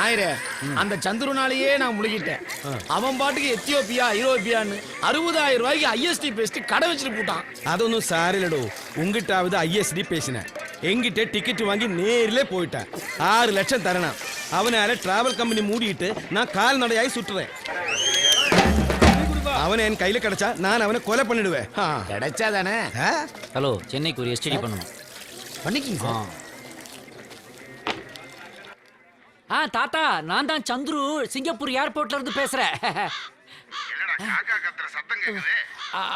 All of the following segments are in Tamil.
நாயரே, அந்த சந்துருனாலேயே நான் முழுகிட்டேன். அவன் பாட்டுக்கு எத்தியோப்பியா ஐரோப்பியான்னு 60,000 ரூபாய்க்கு ஐஎஸ்டி பேசிட்டு கடை வச்சுட்டு போட்டான். അതൊന്നും സാരില്ലടോ. ഉങ്കിട്ടാവത് ISD പേസിനെ എങ്കിട്ട് ടിക്കറ്റ് വാങ്ങി നേരിലെ പോയിട്ടാ 6 ലക്ഷം തരണം. അവനാരെ ട്രാവൽ കമ്പനി മൂടിയിട്ട് ഞാൻ കാൽനടയായി സുറ്റുறேன். அவனை என் கையில கிடைச்சா நான் அவனை கொலை பண்ணிடுவேன். கிடைச்சாதானே? ஹலோ, சென்னைக்கு ஒரு எஸ்டிடி பண்ணணும். பண்ணிக்கிங்க சார். தாத்தா, நான் தான் சந்துரு, சிங்கப்பூர் ஏர்போர்ட்ல இருந்து பேசுறேன்.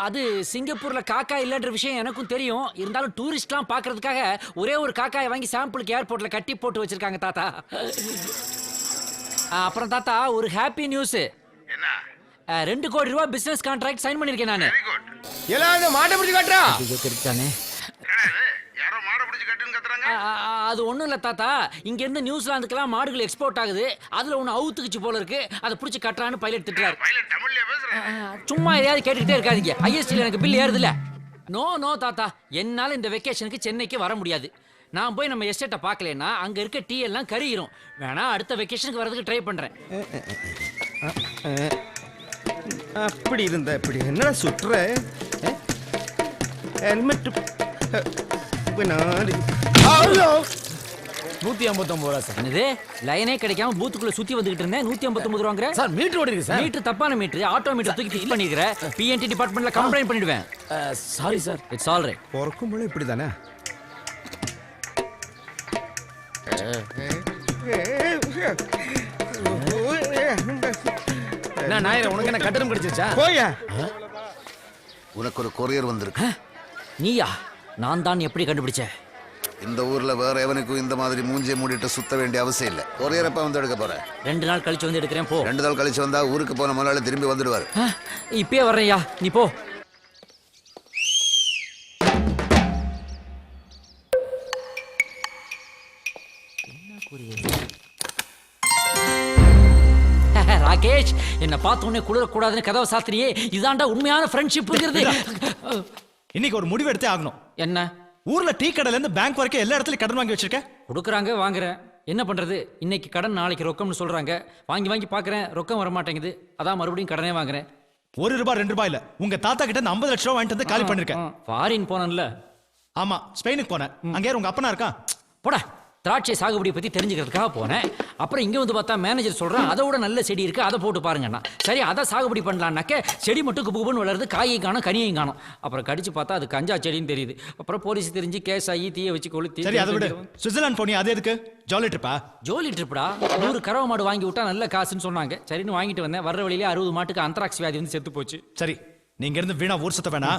அது சிங்கப்பூர்ல காக்கா இல்லன்ற விஷயம் எனக்கும் தெரியும். இருந்தாலும் டூரிஸ்ட்லாம் பாக்குறதுக்காக ஒரே ஒரு காக்காயை வாங்கி சாம்பிளுக்கு ஏர்போர்ட்ல கட்டி போட்டு வச்சிருக்காங்க தாத்தா. அப்புறம் தாத்தா, ஒரு ஹாப்பி நியூஸ். 2 கோடி ரூபாய் பிசினஸ் கான்ட்ராக்ட் சைன் பண்ணிருக்கேன் நானு. எல்லாரும் மாட்டை பிடிச்சு காட்டுறா. தெரிஞ்சானே. அது ஒண்ணும் இல்ல தாத்தா, இங்க இருந்து நியூசிலாந்துக்குலாம் மாடுகள் எக்ஸ்போர்ட் ஆகுது. அதுல ஒண்ணு அவுத்துக்குச்சு போல இருக்கு. அதை பிடிச்சி கட்டுறான்னு பைலட் திட்டுறாரு. சும்மா எதையாவது கேட்டுக்கிட்டே இருக்காதீங்க. ஐஎஸ்டில எனக்கு பில் ஏறுதுல. நோ தாத்தா, என்னால இந்த வெக்கேஷனுக்கு சென்னைக்கு வர முடியாது. நான் போய் நம்ம எஸ்டேட்டை பார்க்கலன்னா அங்க இருக்க டீ எல்லாம் கருகிரும். வேணா அடுத்த வெக்கேஷனுக்கு வரதுக்கு ட்ரை பண்றேன். அப்படி இருந்தா இப்படி என்னடா சுற்றுற? ஹெல்மெட் 159 ரூபா சார். என்னது, லைனே கிடைக்காம பூத்துக்குள்ள சுத்தி வந்துகிட்டு இருந்தேன். 159 ரூபாங்கற சார். மீட்டர் ஓடிருக்கு சார். மீட்டர் தப்பான மீட்டர். ஆட்டோ மீட்டர் தூக்கி ஃபிக்ஸ் பண்ணிருக்கற. பிஎன்டி டிபார்ட்மென்ட்ல கம்ப்ளைன்ட் பண்ணிடுவேன். Sorry sir. It's all right. பொறுக்கும்போது இப்படி தானே. என்ன நாயரே, உனக்கு என்ன கட்டணம் கிடைச்சிச்சா? போயா. உனக்கு ஒரு கொரியர் வந்திருக்கு. நீயா? நான் தான் எப்படி கண்டுபிடிச்ச? இந்த ஊர்ல வேற எவனுக்கும் இந்த மாதிரி மூஞ்சியை மூடிட்டு சுத்த வேண்டிய அவசியம் இல்ல. கொரியர் எப்ப வந்து எடுக்க போற? 2 நாள் கழிச்சு வந்து எடுக்கிறேன். போ. 2 நாள் கழிச்சு வந்தா ஊருக்கு போன முதலாளி திரும்பி வந்துடுவாரு. இப்பயே வர்றேன்யா, நீ போ. ராகேஷ், என்ன பார்த்த உடனே குளிர கூடாதுன்னு கதவை சாத்திரியே. இதாண்டா உண்மையான ஃப்ரெண்ட்ஷிப்ங்கிறது. இன்னைக்கு ஒரு முடிவு எடுத்தே ஆகணும். என்ன? ஊர்ல டீ கடையில இருந்து பேங்க் வரைக்கும் எல்லா இடத்துலயும் கடன் வாங்கி வச்சிருக்கேன். கொடுக்குறாங்க, வாங்குறேன். என்ன பண்றது? இன்னைக்கு கடன், நாளைக்கு ரொக்கம்னு சொல்றாங்க. வாங்கி பாக்குறேன், ரொக்கம் வர மாட்டேங்குது. அதான் மறுபடியும் கடனே வாங்குறேன். ₹1 2 இல்ல, உங்க தாத்தா கிட்ட 50 லட்சம் ரூபாய் வாங்கிட்டு வந்து காலி பண்ணிருக்கேன். ஃபாரின் போனேன்ல. ஆமா, ஸ்பெயினுக்கு போனேன். அங்க யார் உங்க அப்பனா இருக்கான்? போடா. திராட்சை சாகுபடியை பத்தி தெரிஞ்சுக்கிறதுக்காக போனேன். அப்புறம் இங்க வந்து பார்த்தா மேனேஜர் சொல்றான், அதோட நல்ல செடி இருக்கு, அதை போட்டு பாருங்கண்ணா. சரி, அதை சாகுபடி பண்ணலான்னாக்க செடி மட்டும் குபுகுபுன்னு வளருது, காயும் காணும், கனியையும் காணும். அப்புறம் கடிச்சு பார்த்தா அது கஞ்சா செடின்னு தெரியுது. அப்புறம் போலீஸ் தெரிஞ்சு கேஸ் ஆகி தீய வச்சு கொளுத்தி. சரி, அதை விட சுவிட்சர்லாந்து போனி, அது எதுக்கு? ஜாலி ட்ரிப்பா? ஜோலி ட்ரிப்டா. 100 கறவை மாடு வாங்கி விட்டா நல்ல காசுன்னு சொன்னாங்க. சரின்னு வாங்கிட்டு வந்தேன். வர்ற வழியிலே 60 மாட்டுக்கு அந்தராக்ஸ் வியாதி வந்து செத்து போச்சு. சரி, நீங்க இருந்து வீணா ஊர் சுத்த வேணா,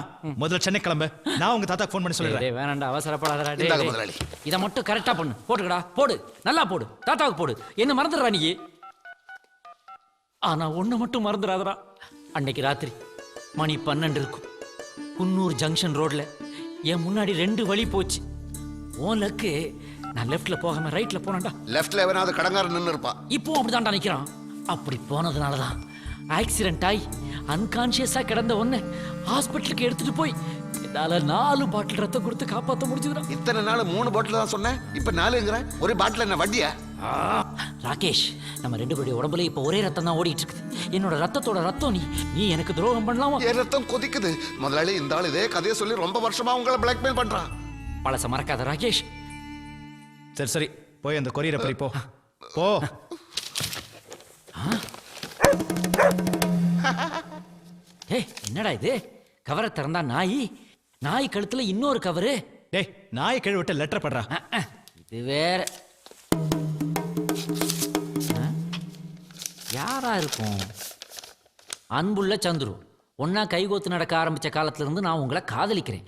முதல்ல சென்னை கிளம்பு. நான் உங்க தாத்தா ஃபோன் பண்ணி சொல்றேன். வேணாண்டா, அவசரப்படாதடா. முதலாளி, இதை மட்டும் கரெக்டா பண்ணு. போட்டுக்கடா, போடு, நல்லா போடு. தாத்தாவுக்கு போடு. என்ன மறந்துடுறா நீ. ஆனா ஒண்ணு மட்டும் மறந்துடாதடா. அன்னைக்கு ராத்திரி மணி 12 இருக்கும். குன்னூர் ஜங்ஷன் ரோட்ல என் முன்னாடி 2 வழி போச்சு. உன் லக்கு, நான் லெஃப்ட்ல போகாம ரைட்ல போனேன்டா. லெஃப்ட்ல எவனாவது கடங்காரன் நின்னு இருப்பா. இப்போ அப்படிதான்டா நிக்கிறான். அப்படி போனதுனாலதான் ஆக்சிடென்ட் ஆகி அன்கான்சியஸா கிடந்த ஒண்ணு ஹாஸ்பிட்டலுக்கு எடுத்துட்டு போய் என்னால 4 பாட்டில் ரத்தம் கொடுத்து காப்பாற்ற முடிஞ்சதுடா. இத்தனை நாள் 3 பாட்டில் தான் சொன்னேன், இப்ப 4ங்கிற. ஒரு பாட்டில் என்ன வட்டியா? ராகேஷ், நம்ம 2 பேருடைய உடம்புல இப்ப ஒரே ரத்தம் தான் ஓடிட்டு இருக்குது. என்னோட ரத்தத்தோட ரத்தம் நீ. நீ எனக்கு துரோகம் பண்ணலாமா? என் ரத்தம் கொதிக்குது முதலாளி. இந்த ஆள் இதே கதையை சொல்லி ரொம்ப வருஷமா உங்களை பிளாக்மெயில் பண்றான். பழச மறக்காத ராகேஷ். சரி, போய் அந்த கொரியரை பறி போ. போ. என்னடா இது? கவரை திறந்தா நாய் கழுத்துல இன்னொரு கவரு. டேய், நாயை கீழ விட்டு லெட்டர் பண்றா. இது வேற யாரா இருக்கும்? அன்புள்ள சந்துரு, ஒன்னா கைகோத்து நடக்க ஆரம்பிச்ச காலத்துல இருந்து நான் உங்களை காதலிக்கிறேன்.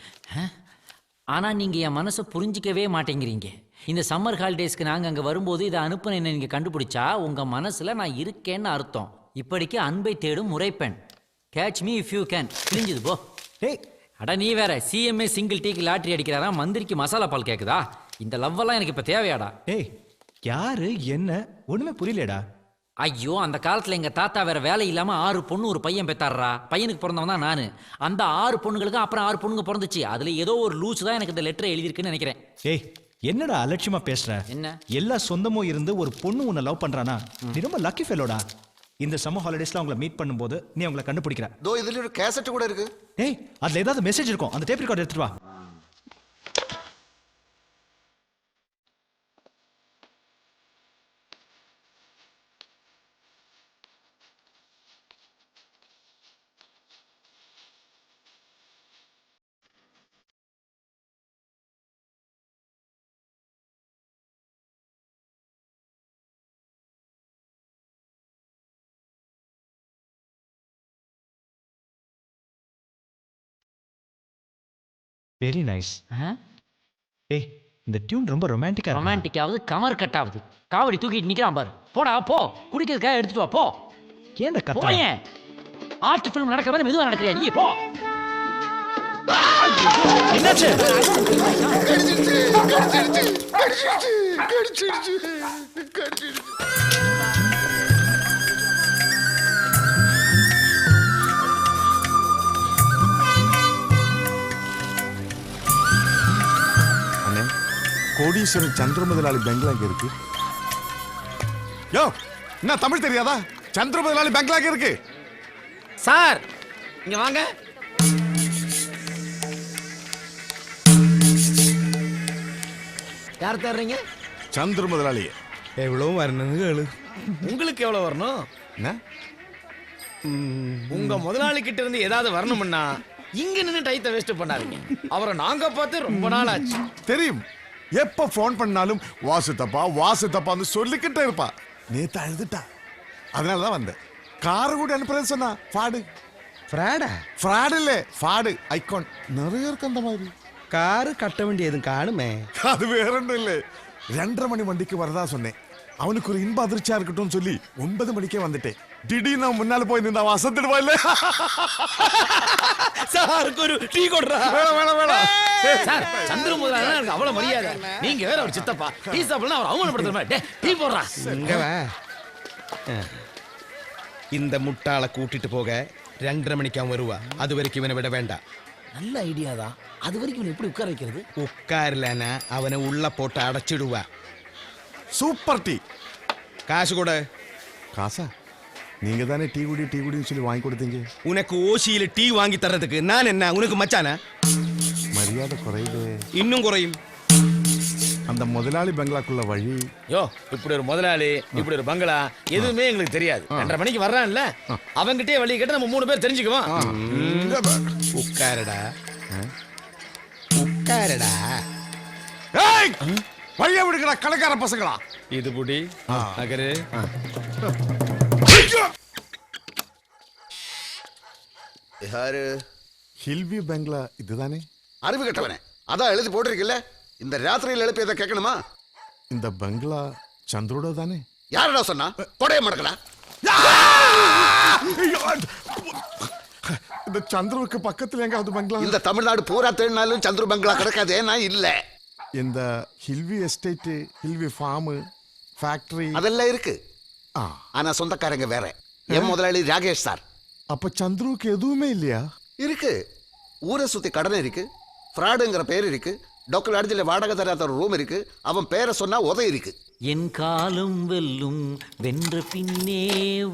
ஆனா நீங்க என் மனசை புரிஞ்சிக்கவே மாட்டேங்கிறீங்க. இந்த சம்மர் ஹாலிடேஸ்க்கு நாங்க அங்க வரும்போது இதை அனுப்புன நீங்க கண்டுபிடிச்சா உங்க மனசுல நான் இருக்கேன்னு அர்த்தம். இப்படிக்கு அன்பை தேடும் முறைப்பெண். Catch me if you can. புரிஞ்சுது போ. டேய், அட நீ வேற. சிஎம்ஏ சிங்கிள் டீக்கு லாட்டரி அடிக்கிறாரா, மந்திரிக்கு மசாலா பால் கேக்குதா? இந்த லவ் எல்லாம் எனக்கு இப்ப தேவையாடா? டேய், யாரு என்ன ஒண்ணுமே புரியலடா. ஐயோ, அந்த காலத்துல எங்க தாத்தா வேற வேலை இல்லாம 6 பொண்ணு ஒரு பையன் பெத்தாடுறா. பையனுக்கு பிறந்தவன் தான் நானு. அந்த 6 பொண்ணுங்களுக்கு அப்புறம் 6 பொண்ணுங்க பிறந்துச்சு. அதுல ஏதோ ஒரு லூஸ் தான் எனக்கு இந்த லெட்டரை எழுதியிருக்குன்னு நினைக்கிறேன். ஏய், என்னடா அலட்சியமா பேசுற? என்ன? எல்லா சொந்தமும் இருந்து ஒரு பொண்ணு உன்னை லவ் பண்றானா? நீ ரொம்ப லக்கி ஃபெலோடா. இந்த சம்மர் ஹாலிடேஸ்ல அவங்கள மீட் பண்ணும்போது நீ அவங்கள கண்டுபிடிக்கிற. தோ இதுல ஒரு கேசட் கூட இருக்கு. ஏய், அதுல ஏதாவது மெசேஜ் இருக்கும். அந்த டேப் ரெக்கார்டர் எடுத்துட்டு வா. Very nice. ஏய், இந்த டியூன் ரொம்ப ரொமான்டிக்கா இருக்கு. ரொமான்டிக் ஆகுது, கமர் கட் ஆகுது. காவடி தூக்கிட்டு நிக்கிறான் பாரு. போடா போ, குடிக்கிறதுக்காக எடுத்துட்டு வா போ. ஏன்டா கத்துற? போயேன். ஆர்ட் ஃபிலிம் நடக்கிற மாதிரி மெதுவா நடக்கிறியா நீ? போ. என்னாச்சு? அண்ணே, கோடீஸ்வரன் சந்திர முதலாளி பெங்களாங்க இருக்கு. யோ, என்ன தமிழ் தெரியாதா? சந்திர முதலாளி பெங்களாங்க இருக்கு. சார் இங்க வாங்க. யார் தர்றீங்க? சந்திர முதலாளி. எவ்வளவு வரணுங்க? உங்களுக்கு எவ்வளவு வரணும்? என்ன? உங்க முதலாளி கிட்ட இருந்து ஏதாவது வரணும்னா இங்க நின்னு டைத்தை வேஸ்ட் பண்ணாதீங்க. அவரை நாங்க பார்த்து ரொம்ப நாள் ஆச்சு. தெரியும். எப்ப போன் பண்ணாலும் வாசு தப்பான்னு சொல்லிக்கிட்டே இருப்பா. நேத்து அழுதுட்டா. அதனாலதான் வந்தேன். காரை கூட அனுப்புறேன்னு சொன்னா. ஃபாடு. ஃப்ராடா? ஃப்ராட் இல்ல, ஃபாடு ஐகான். நிறைய இருக்கு அந்த மாதிரி. காரு கட்ட வேண்டியதும் காணுமே. அது வேற ஒன்றும் இல்லை. 2:30 மணி வண்டிக்கு வரதா சொன்னேன். அவனுக்கு ஒரு இன்ப அதிர்ச்சியா இருக்கட்டும் சொல்லி 9 மணிக்கே வந்துட்டேன். திடீர்னு நான் முன்னால போய் நின்று வசந்துடுவா இல்ல. சாருக்கு ஒரு டீ கொடுறா. வேணாம். சார், சந்திர முதலாளி எனக்கு அவ்வளவு மரியாதை. நீங்க வேற ஒரு சித்தப்பா. டீ சாப்பிடலாம் அவர் அவமானப்படுத்துற மாதிரி. டேய், டீ போடுறா. இங்க வா. இந்த முட்டாளை கூட்டிட்டு போக 2:30 மணிக்கு அவன் வருவா. அது வரைக்கும் இவனை விட வேண்டாம். நல்ல ஐடியா தான். அது வரைக்கும் இவனை எப்படி உட்கார வைக்கிறது? உட்கார்லனா அவனை உள்ள போட்டு அடைச்சிடுவா. Super tea. காசு கூட. காசா? நீங்க தானே டீ குடின்னு சொல்லி வாங்கி கொடுத்தீங்க. உனக்கு ஓசியில டீ வாங்கி தர்றதுக்கு நான் என்ன உனக்கு மச்சானா? மரியாதை குறையுது. இன்னும் குறையும். அந்த முதலாளி பங்களாக்குள்ள வழி. யோ, இப்படி ஒரு முதலாளி, இப்படி ஒரு பங்களா எதுவுமே எங்களுக்கு தெரியாது. 2:30 மணிக்கு வர்றான்ல, அவங்கிட்டே வழி கேட்டு நம்ம 3 பேர் தெரிஞ்சுக்குவோம். உட்காரடா. உட்காரடா. ஏய்! வழிய விடுங்கடா கடைக்கார பசங்களா. இது புடி நகரு. யாரு? ஹில்வி பங்களா இதுதானே? அறிவு கட்டவனே, அதான் எழுதி போட்டிருக்கில்ல. இந்த ராத்திரியில் எழுப்பி எதை கேட்கணுமா? இந்த பங்களா சந்திரோட தானே? யாரடா சொன்னா? கொடைய மடக்கடா. இந்த சந்திரவுக்கு பக்கத்துல எங்காவது பங்களா? இந்த தமிழ்நாடு பூரா தேடினாலும் சந்திர பங்களா கிடைக்காதே. நான் இல்ல. இந்த ஹில்வி எஸ்டேட், ஹில்வி ஃபார்ம், ஃபேக்டரி அதெல்லாம் இருக்கு. ஆனா சொந்தக்காரங்க வேற. என் முதலாளி ராகேஷ் சார். அப்ப சந்திரவுக்கு எதுவுமே இல்லையா? இருக்கு. ஊரை சுத்தி கடன் இருக்கு. ஃப்ராடுங்கிற பேர் இருக்கு. டாக்டர் அடிச்சில வாடகை தராத ஒரு ரூம் இருக்கு. அவன் பேரை சொன்னா உதை இருக்கு. என் காலம் வெல்லும் வென்ற பின்னே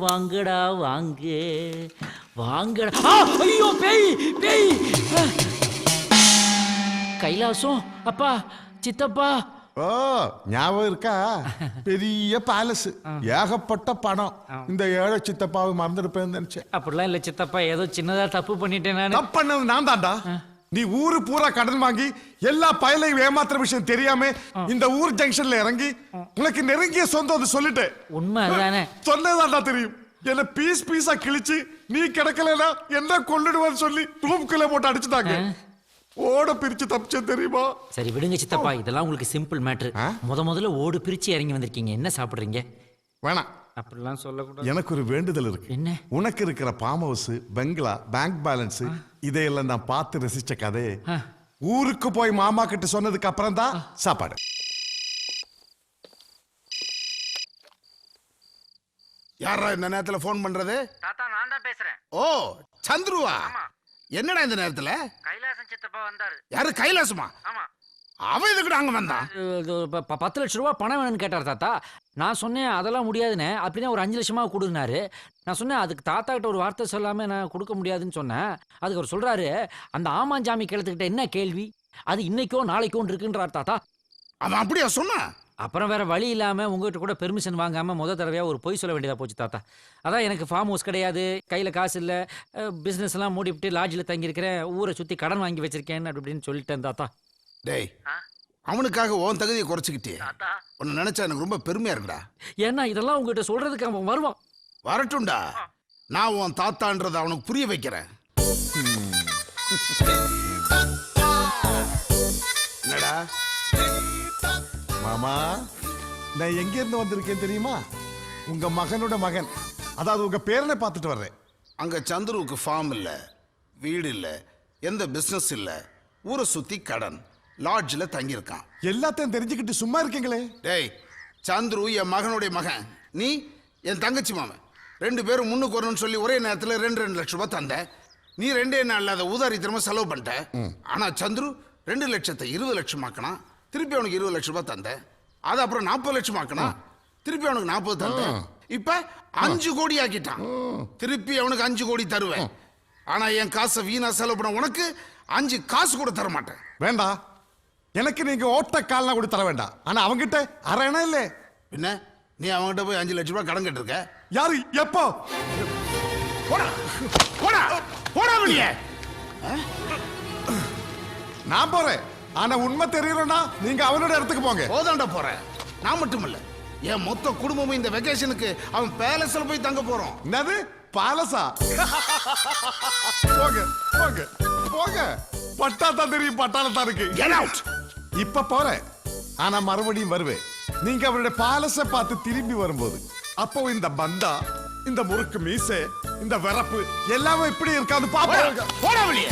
வாங்கடா வாங்க வாங்கடா. ஐயோ, பேய் பேய். கைலாசம், அப்பா, சித்தப்பா. ஓ, ஞாபகம் இருக்கா? பெரிய பேலஸ், ஏகப்பட்ட பணம். இந்த ஏழை சித்தப்பாவை மறந்துருப்பேன்னு நினைச்சேன். அப்படிலாம் இல்ல சித்தப்பா, ஏதோ சின்னதா தப்பு பண்ணிட்டேன் நான். தப்பு பண்ணது நான் தான்டா. நீ ஊரு பூரா கடன் வாங்கி எல்லா பயலையும் ஏமாத்துற விஷயம் தெரியாம இந்த ஊர் ஜங்ஷன்ல இறங்கி உனக்கு நெருங்கிய சொந்தம் சொல்லிட்டு உண்மை அதுதானே. சொன்னதாண்டா தெரியும். என்ன பீஸா கிழிச்சு நீ கிடக்கலனா என்ன கொள்ளிடுவான்னு சொல்லி ரூம்குள்ள போட்டு அடிச்சுட்டாங்க. ஓட பிரிச்சு தப்பிச்ச தெரியுமா? சரி விடுங்க சித்தப்பா, இதெல்லாம் உங்களுக்கு சிம்பிள் மேட்ரு. முதல்ல ஓடு பிரிச்சு இறங்கி வந்திருக்கீங்க. என்ன சாப்பிடுறீங்க? வேணாம், அப்படிலாம் சொல்லக்கூடாது. எனக்கு ஒரு வேண்டுதல் இருக்கு. என்ன? உனக்கு இருக்கிற farm house, bungalow, bank balance இதையெல்லாம் நான் பார்த்து ரசிச்ச கதை ஊருக்கு போய் மாமா கிட்ட சொன்னதுக்கு அப்புறம் தான் சாப்பாடு. யாரா இந்த நேரத்துல போன் பண்றது? தாத்தா, நான் தான் பேசுறேன். ஓ, சந்துருவா. என்னடா இந்த நேரத்துல? கைலாசம் சித்தப்பா வந்தாரு. யாரு? கைலாசமா? ஆமா. அவன் இதுக்கு அங்க வந்தான். இது 10 லட்ச ரூபா பணம் வேணும்னு கேட்டார் தாத்தா. நான் சொன்னேன் அதெல்லாம் முடியாதுன்னு. அப்படின்னா ஒரு 5 லட்சமா கொடுனாரு. நான் சொன்னேன் அதுக்கு தாத்தா கிட்ட ஒரு வார்த்தை சொல்லாம நான் கொடுக்க முடியாதுன்னு சொன்னேன். அதுக்கு அவர் சொல்றாரு, அந்த ஆமாஞ்சாமி கிழத்துக்கிட்ட என்ன கேள்வி, அது இன்னைக்கோ நாளைக்கோ இருக்குன்றார் தாத்தா. அவன் அப்படியா சொன்னான்? அப்புறம் வேற வழி இல்லாம உங்ககிட்ட கூட பெர்மிஷன் வாங்காம தடவையா ஒரு பொய் சொல்ல வேண்டியதா போச்சு தாத்தா. அதான் எனக்கு ஃபார்ம் ஹவுஸ் கிடையாது, கையில காசு இல்ல, பிசினஸ் எல்லாம் மூடிவிட்டு லாட்ஜில் தங்கி இருக்கிறேன், ஊரை சுத்தி கடன் வாங்கி வச்சிருக்கேன் அப்படின்னு சொல்லிட்டேன் தாத்தா. டேய், அவனுக்காக உன் தகுதியை குறைச்சிக்கிட்டே உன்னை நினைச்சா எனக்கு ரொம்ப பெருமையா இருக்குடா. ஏன்னா இதெல்லாம் உங்ககிட்ட சொல்றதுக்கு அவன் வருவான். வரட்டும்டா, நான் உன் தாத்தான்றதை அவனுக்கு புரிய வைக்கிறேன். என்னடா மாமா, நான் எங்க இருந்து வந்திருக்கேன் தெரியுமா? உங்க மகனோட மகன், அதாவது உங்க பேரனை பார்த்துட்டு வர்றேன். அங்க சந்துருவுக்கு ஃபார்ம் இல்ல, வீடு இல்ல, எந்த பிசினஸ் இல்ல, ஊரை சுத்தி கடன், லாட்ஜில் தங்கியிருக்கான். எல்லாத்தையும் தெரிஞ்சுக்கிட்டு சும்மா இருக்கீங்களே. டேய், சந்துரு என் மகனுடைய மகன், நீ என் தங்கச்சி மாமன். 2 பேரும் முன்னுக்கு வரணும்னு சொல்லி ஒரே நேரத்தில் 2 லட்சம் ரூபாய் தந்த. நீ 2 நாள்ல அதை ஊதாரித்தனமா செலவு பண்ணிட்ட. ஆனா சந்துரு 2 லட்சத்தை 20 லட்சம் ஆக்கினா, திருப்பி அவனுக்கு 20 லட்சம் ரூபாய் தந்த. அது அப்புறம் 40 லட்சம் ஆக்கினா, திருப்பி அவனுக்கு 40 தந்த. இப்ப 5 கோடி ஆக்கிட்டான். திருப்பி அவனுக்கு 5 கோடி தருவேன். ஆனா என் காசை வீணா செலவு பண்ண உனக்கு 5 காசு கூட தர மாட்டேன். வேண்டாம், எனக்கு நீங்க ஓட்ட கால்னா கூட தர வேண்டாம். ஆனா அவங்கிட்ட அரைனா இல்ல. என்ன நீ அவன்கிட்ட போய் 5 லட்சம் ரூபாய் கடன் கேட்டிருக்க? யாரு எப்போ? போடா போடா போடா வெளியே. நான் போறேன். ஆனா உண்மை தெரியலன்னா நீங்க அவனோட இடத்துக்கு போங்க. போதாண்டா போறேன். நான் மட்டும் இல்ல, என் மொத்த குடும்பமும் இந்த வெக்கேஷனுக்கு அவன் பேலஸ்ல போய் தங்க போறோம். என்னது பாலசா? போங்க போங்க போங்க. பட்டாத்தான் தெரியும், பட்டாளத்தான் இருக்கு. Get out. இப்ப போறேன், ஆனா மறுபடியும் வருவேன். நீங்க அவருடைய பாலச பார்த்து திரும்பி வரும்போது அப்போ இந்த பந்தா, இந்த முறுக்கு மீசை, இந்த வரப்பு எல்லாமே இப்படி இருக்காது பாப்பா. போடா வெளியே.